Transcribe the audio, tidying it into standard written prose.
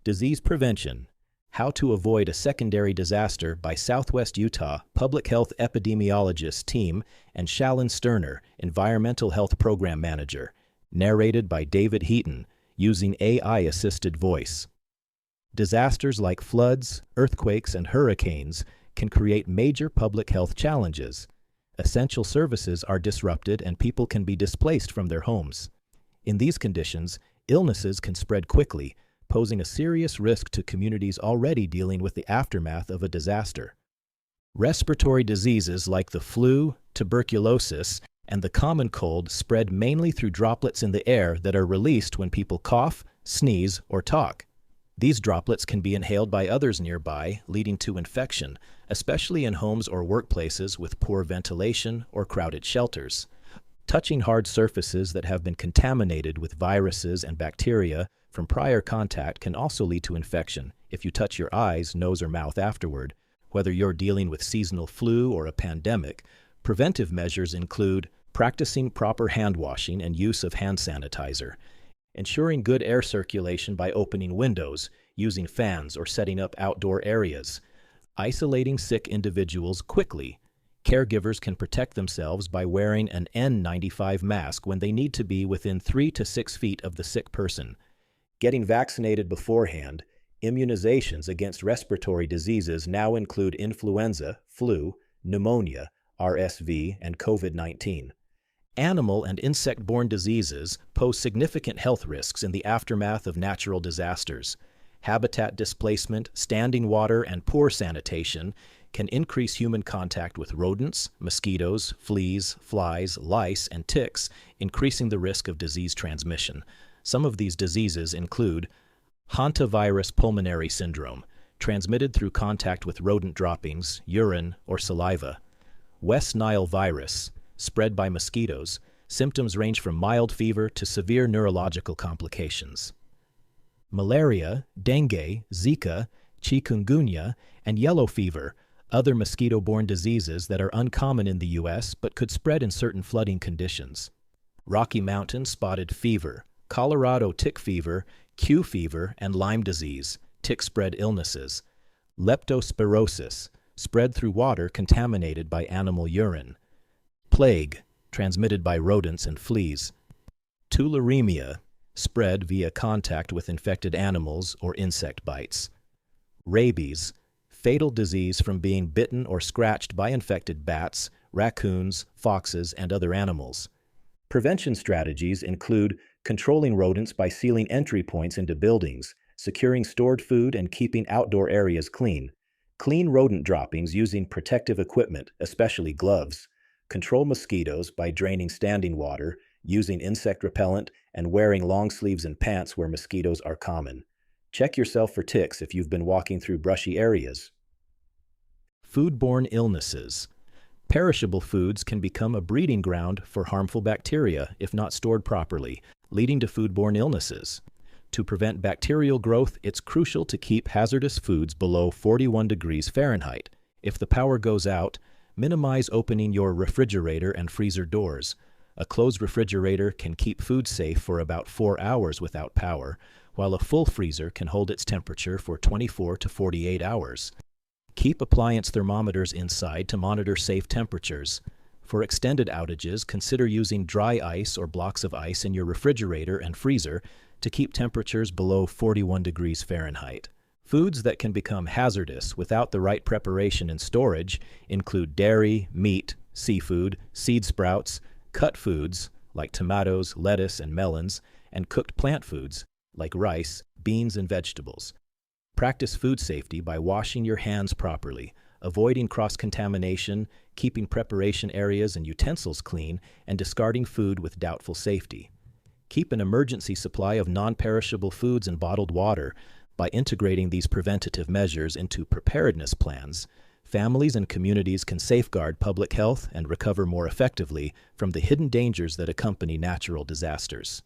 Disease Prevention: How to Avoid a Secondary Disaster by Southwest Utah Public Health Epidemiologist Team and Shallen Sterner, Environmental Health Program Manager. Narrated by David Heaton, using AI-assisted voice. Disasters like floods, earthquakes, and hurricanes can create major public health challenges. Essential services are disrupted and people can be displaced from their homes. In these conditions, illnesses can spread quickly, posing a serious risk to communities already dealing with the aftermath of a disaster. Respiratory diseases like the flu, tuberculosis, and the common cold spread mainly through droplets in the air that are released when people cough, sneeze, or talk. These droplets can be inhaled by others nearby, leading to infection, especially in homes or workplaces with poor ventilation or crowded shelters. Touching hard surfaces that have been contaminated with viruses and bacteria from prior contact can also lead to infection if you touch your eyes, nose, or mouth afterward. Whether you're dealing with seasonal flu or a pandemic, preventive measures include practicing proper hand washing and use of hand sanitizer, ensuring good air circulation by opening windows, using fans, or setting up outdoor areas, isolating sick individuals quickly. Caregivers can protect themselves by wearing an N95 mask when they need to be within 3 to 6 feet of the sick person. Getting vaccinated beforehand. Immunizations against respiratory diseases now include influenza, flu, pneumonia, RSV, and COVID-19. Animal and insect-borne diseases pose significant health risks in the aftermath of natural disasters. Habitat displacement, standing water, and poor sanitation can increase human contact with rodents, mosquitoes, fleas, flies, lice, and ticks, increasing the risk of disease transmission. Some of these diseases include hantavirus pulmonary syndrome, transmitted through contact with rodent droppings, urine, or saliva. West Nile virus, spread by mosquitoes. Symptoms range from mild fever to severe neurological complications. Malaria, dengue, Zika, chikungunya, and yellow fever, other mosquito-borne diseases that are uncommon in the U.S. but could spread in certain flooding conditions. Rocky Mountain spotted fever, Colorado tick fever, Q fever, and Lyme disease, tick-spread illnesses. Leptospirosis, spread through water contaminated by animal urine. Plague, transmitted by rodents and fleas. Tularemia, spread via contact with infected animals or insect bites. Rabies, fatal disease from being bitten or scratched by infected bats, raccoons, foxes, and other animals. Prevention strategies include controlling rodents by sealing entry points into buildings, securing stored food, and keeping outdoor areas clean. Clean rodent droppings using protective equipment, especially gloves. Control mosquitoes by draining standing water, using insect repellent, and wearing long sleeves and pants where mosquitoes are common. Check yourself for ticks if you've been walking through brushy areas. Foodborne illnesses. Perishable foods can become a breeding ground for harmful bacteria if not stored properly, leading to foodborne illnesses. To prevent bacterial growth, it's crucial to keep hazardous foods below 41 degrees Fahrenheit. If the power goes out, minimize opening your refrigerator and freezer doors. A closed refrigerator can keep food safe for about 4 hours without power, while a full freezer can hold its temperature for 24 to 48 hours. Keep appliance thermometers inside to monitor safe temperatures. For extended outages, consider using dry ice or blocks of ice in your refrigerator and freezer to keep temperatures below 41 degrees Fahrenheit. Foods that can become hazardous without the right preparation and storage include dairy, meat, seafood, seed sprouts, cut foods like tomatoes, lettuce, and melons, and cooked plant foods like rice, beans, and vegetables. Practice food safety by washing your hands properly, avoiding cross-contamination, keeping preparation areas and utensils clean, and discarding food with doubtful safety. Keep an emergency supply of non-perishable foods and bottled water. By integrating these preventative measures into preparedness plans, families and communities can safeguard public health and recover more effectively from the hidden dangers that accompany natural disasters.